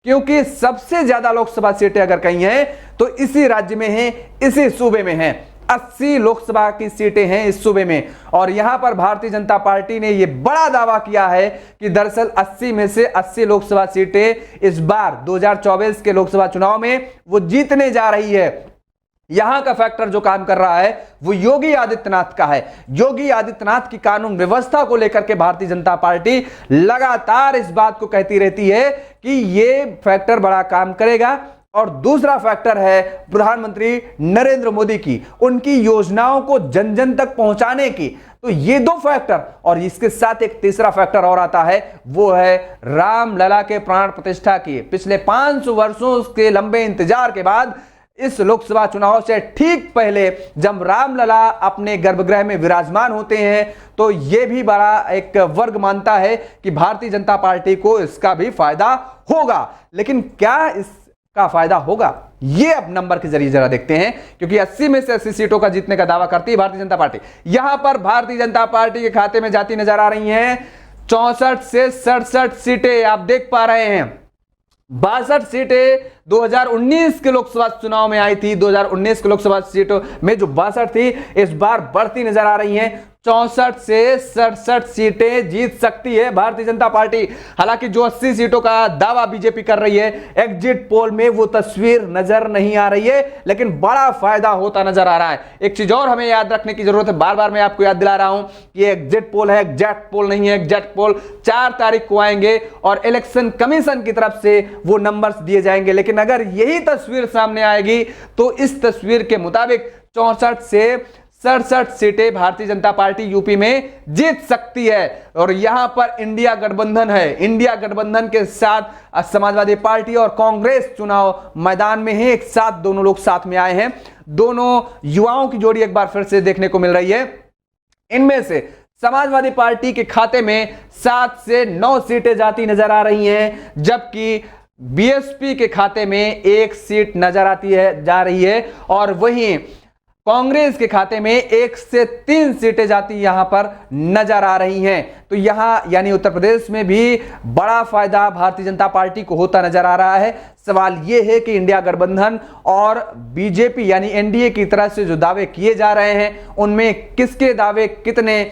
क्योंकि सबसे ज्यादा लोकसभा सीटें अगर कहीं हैं तो इसी राज्य में हैं, इसी सूबे में हैं। 80 लोकसभा की सीटें हैं इस सूबे में। और यहां पर भारतीय जनता पार्टी ने यह बड़ा दावा किया है कि दरअसल 80 में से 80 लोकसभा सीटें इस बार 2024 के लोकसभा चुनाव में वो जीतने जा रही है। यहां का फैक्टर जो काम कर रहा है वो योगी आदित्यनाथ का है। योगी आदित्यनाथ की कानून व्यवस्था को लेकर के भारतीय जनता पार्टी लगातार इस बात को कहती रहती है कि ये फैक्टर बड़ा काम करेगा। और दूसरा फैक्टर है प्रधानमंत्री नरेंद्र मोदी की, उनकी योजनाओं को जन जन तक पहुंचाने की। तो ये दो फैक्टर, और इसके साथ एक तीसरा फैक्टर और आता है, वो है रामलला के प्राण प्रतिष्ठा की। पिछले 500 वर्षों के लंबे इंतजार के बाद इस लोकसभा चुनाव से ठीक पहले जब रामलला अपने गर्भगृह में विराजमान होते हैं तो यह भी बड़ा एक वर्ग मानता है कि भारतीय जनता पार्टी को इसका भी फायदा होगा। लेकिन क्या इसका फायदा होगा, ये अब नंबर के जरिए जरा देखते हैं, क्योंकि 80 में से 80 सीटों का जीतने का दावा करती है भारतीय जनता पार्टी। यहां पर भारतीय जनता पार्टी के खाते में जाती नजर आ रही हैं 64 से 67 सीटें। आप देख पा रहे हैं 62 सीटें 2019 के लोकसभा चुनाव में आई थी। 2019 के लोकसभा सीटों में जो 62 थी, इस बार बढ़ती नजर आ रही हैं। 64 से 67 सीटें जीत सकती है भारतीय जनता पार्टी। हालांकि जो 80 सीटों का दावा बीजेपी कर रही है, एग्जिट पोल में वो तस्वीर नजर नहीं आ रही है, लेकिन बड़ा फायदा होता नजर आ रहा है। एक चीज और हमें याद रखने की जरूरत है, बार बार मैं आपको याद दिला रहा हूं कि ये एग्जिट पोल है, एग्जैक्ट पोल नहीं है। एग्जैक्ट पोल 4 तारीख को आएंगे और इलेक्शन कमीशन की तरफ से वो नंबर्स दिए जाएंगे। लेकिन अगर यही तस्वीर सामने आएगी तो इस तस्वीर के मुताबिक 64 से 67 सीटें भारतीय जनता पार्टी यूपी में जीत सकती है। और यहां पर इंडिया गठबंधन है, इंडिया गठबंधन के साथ समाजवादी पार्टी और कांग्रेस चुनाव मैदान में है। एक साथ दोनों लोग साथ में आए हैं, दोनों युवाओं की जोड़ी एक बार फिर से देखने को मिल रही है। इनमें से समाजवादी पार्टी के खाते में 7 से 9 सीटें जाती नजर आ रही हैं, जबकि बीएसपी के खाते में 1 सीट नजर आती है जा रही है। और वहीं कांग्रेस के खाते में 1 से 3 सीटें जाती यहां पर नजर आ रही हैं। तो यहां यानी उत्तर प्रदेश में भी बड़ा फायदा भारतीय जनता पार्टी को होता नजर आ रहा है। सवाल यह है कि इंडिया गठबंधन और बीजेपी यानी एनडीए की तरफ से जो दावे किए जा रहे हैं, उनमें किसके दावे कितने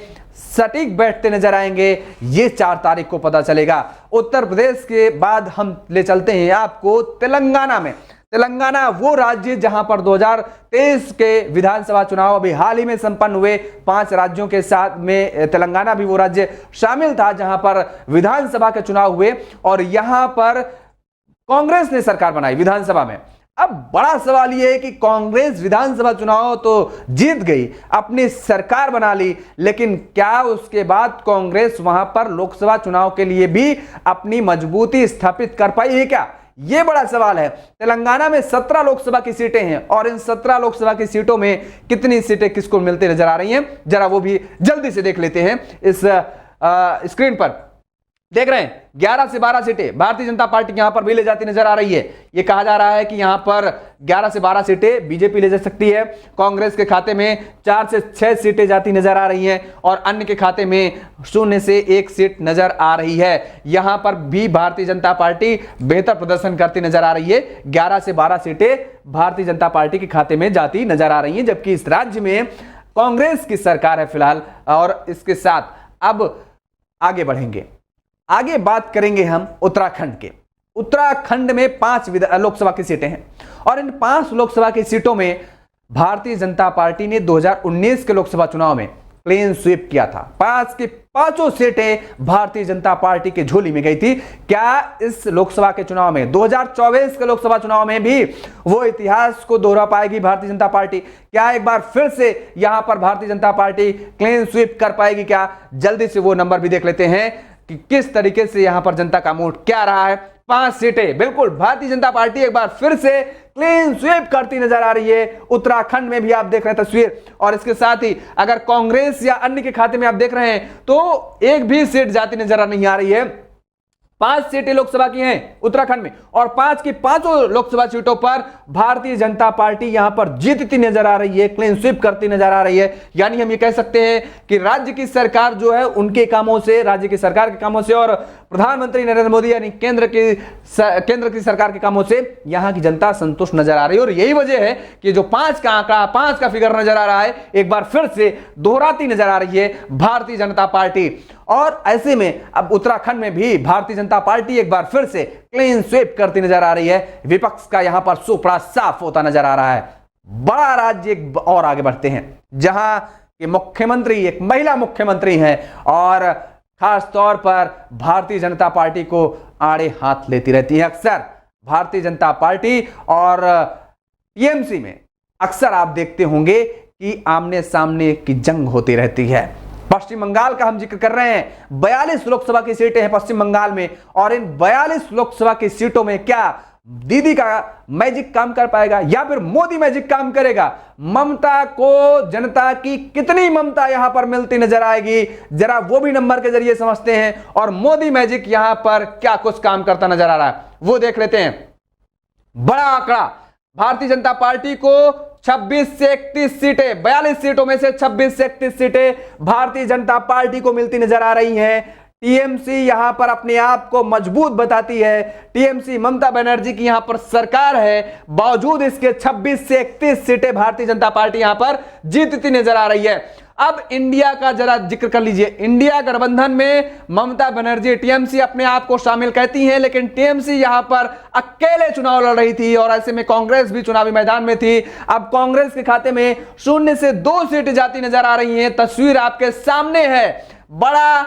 सटीक बैठते नजर आएंगे, ये 4 तारीख को पता चलेगा। उत्तर प्रदेश के बाद हम ले चलते हैं आपको तेलंगाना में। तेलंगाना वो राज्य जहां पर 2023 के विधानसभा चुनाव अभी हाल ही में संपन्न हुए, 5 राज्यों के साथ में तेलंगाना भी वो राज्य शामिल था जहां पर विधानसभा के चुनाव हुए और यहां पर कांग्रेस ने सरकार बनाई विधानसभा में। अब बड़ा सवाल यह है कि कांग्रेस विधानसभा चुनाव तो जीत गई, अपनी सरकार बना ली, लेकिन क्या उसके बाद कांग्रेस वहां पर लोकसभा चुनाव के लिए भी अपनी मजबूती स्थापित कर पाई है क्या? यह बड़ा सवाल है। तेलंगाना में 17 लोकसभा की सीटें हैं और इन 17 लोकसभा की सीटों में कितनी सीटें किसको मिलती नजर आ रही हैं, जरा वो भी जल्दी से देख लेते हैं। इस स्क्रीन पर देख रहे हैं 11 से 12 सीटें भारतीय जनता पार्टी यहां पर भी ले जाती नजर आ रही है। यह कहा जा रहा है कि यहां पर 11 से 12 सीटें बीजेपी ले जा सकती है। कांग्रेस के खाते में 4 से 6 सीटें जाती नजर आ रही हैं और अन्य के खाते में 0 से 1 सीट नजर आ रही है। यहां पर भी भारतीय जनता पार्टी बेहतर प्रदर्शन करती नजर आ रही है। 11 से 12 सीटें भारतीय जनता पार्टी के खाते में जाती नजर आ रही हैं, जबकि इस राज्य में कांग्रेस की सरकार है फिलहाल। और इसके साथ अब आगे बढ़ेंगे, आगे बात करेंगे हम उत्तराखंड के। उत्तराखंड में 5 लोकसभा की सीटें हैं और इन 5 लोकसभा की सीटों में भारतीय जनता पार्टी ने 2019 के लोकसभा चुनाव में क्लीन स्वीप किया था। 5 की 5 सीटें भारतीय जनता पार्टी की झोली में गई थी। क्या इस लोकसभा के चुनाव में 2024 के लोकसभा चुनाव में भी वो इतिहास को दोहरा पाएगी भारतीय जनता पार्टी? क्या एक बार फिर से यहां पर Bharatiya Janata party clean sweep कर पाएगी क्या? जल्दी से वो नंबर भी देख लेते हैं कि किस तरीके से यहां पर जनता का मूड क्या रहा है। 5 सीटें बिल्कुल भारतीय जनता पार्टी एक बार फिर से क्लीन स्वीप करती नजर आ रही है। उत्तराखंड में भी आप देख रहे हैं तस्वीर, और इसके साथ ही अगर कांग्रेस या अन्य के खाते में आप देख रहे हैं तो एक भी सीट जाती नजर नहीं आ रही है। 5 सीटें लोकसभा की हैं उत्तराखंड में और 5 की 5 लोकसभा सीटों पर भारतीय जनता पार्टी यहां पर जीतती नजर आ रही है, क्लीन स्वीप करती नजर आ रही है। यानी हम ये कह सकते हैं कि राज्य की सरकार जो है उनके कामों से, राज्य की सरकार के कामों से और प्रधानमंत्री नरेंद्र मोदी यानी केंद्र की सरकार के कामों से यहां की जनता संतुष्ट नजर आ रही है। और यही वजह है कि जो 5 का आंकड़ा, 5 का फिगर नजर आ रहा है, एक बार फिर से दोहराती नजर आ रही है भारतीय जनता पार्टी। और ऐसे में अब उत्तराखंड में भी भारतीय जनता पार्टी एक बार फिर से क्लीन स्वीप करती नजर आ रही है। विपक्ष का यहां पर सुपड़ा साफ होता नजर आ रहा है। बड़ा राज्य एक और आगे बढ़ते हैं, जहां के मुख्यमंत्री एक महिला मुख्यमंत्री हैं और खास तौर पर भारतीय जनता पार्टी को आड़े हाथ लेती रहती है। अक्सर भारतीय जनता पार्टी और टीएमसी में अक्सर आप देखते होंगे कि आमने सामने की जंग होती रहती है। पश्चिम बंगाल का हम जिक्र कर रहे हैं, 42 लोकसभा की सीटें हैं पश्चिम बंगाल में, और इन 42 लोकसभा की सीटों में क्या दीदी का मैजिक काम कर पाएगा या फिर मोदी मैजिक काम करेगा? ममता को जनता की कितनी ममता यहां पर मिलती नजर आएगी, जरा वो भी नंबर के जरिए समझते हैं। और मोदी मैजिक यहां पर क्या कुछ काम करता नजर आ रहा है वो देख लेते हैं। बड़ा आंकड़ा, भारतीय जनता पार्टी को 26 से 31 सीटें, 42 सीटों में से 26 से 31 सीटें भारतीय जनता पार्टी को मिलती नजर आ रही हैं। टीएमसी यहां पर अपने आप को मजबूत बताती है। टीएमसी ममता बनर्जी की यहां पर सरकार है, बावजूद इसके 26 से 31 सीटें भारतीय जनता पार्टी यहां पर जीतती नजर आ रही है। अब इंडिया का जरा जिक्र कर लीजिए। इंडिया गठबंधन में ममता बनर्जी, टीएमसी अपने आप को शामिल कहती हैं, लेकिन टीएमसी यहां पर अकेले चुनाव लड़ रही थी और ऐसे में कांग्रेस भी चुनावी मैदान में थी। अब कांग्रेस के खाते में 0 से 2 सीटें जाती नजर आ रही हैं। तस्वीर आपके सामने है। बड़ा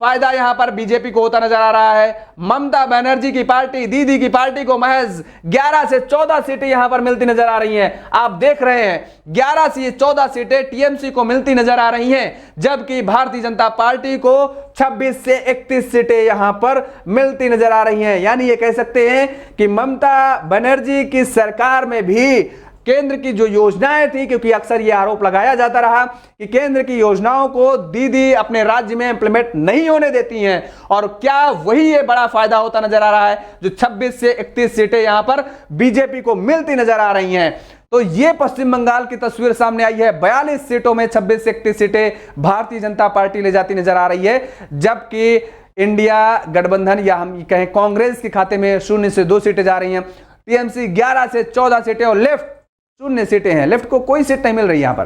फायदा यहां पर बीजेपी को होता नजर आ रहा है। ममता बनर्जी की पार्टी, दीदी की पार्टी को महज 11 से 14 सीटें यहां पर मिलती नजर आ रही हैं। आप देख रहे हैं 11 से 14 सीटें टीएमसी को मिलती नजर आ रही हैं, जबकि भारतीय जनता पार्टी को 26 से 31 सीटें यहां पर मिलती नजर आ रही हैं। यानी ये कह सकते हैं कि ममता बनर्जी की सरकार में भी केंद्र की जो योजनाएं थी, क्योंकि अक्सर यह आरोप लगाया जाता रहा कि केंद्र की योजनाओं को दीदी अपने राज्य में इंप्लीमेंट नहीं होने देती हैं, और क्या वही ये बड़ा फायदा होता नजर आ रहा है जो 26 से 31 सीटें यहां पर बीजेपी को मिलती नजर आ रही हैं। तो ये पश्चिम बंगाल की तस्वीर सामने आई है। 42 सीटों में 26 से 31 सीटें भारतीय जनता पार्टी ले जाती नजर आ रही है, जबकि इंडिया गठबंधन या हम कहें कांग्रेस के खाते में 0 से 2 सीटें जा रही हैं। टीएमसी 11 से 14 सीटें और लेफ्ट 0 सीटें हैं। लेफ्ट को कोई सीट नहीं मिल रही यहां पर।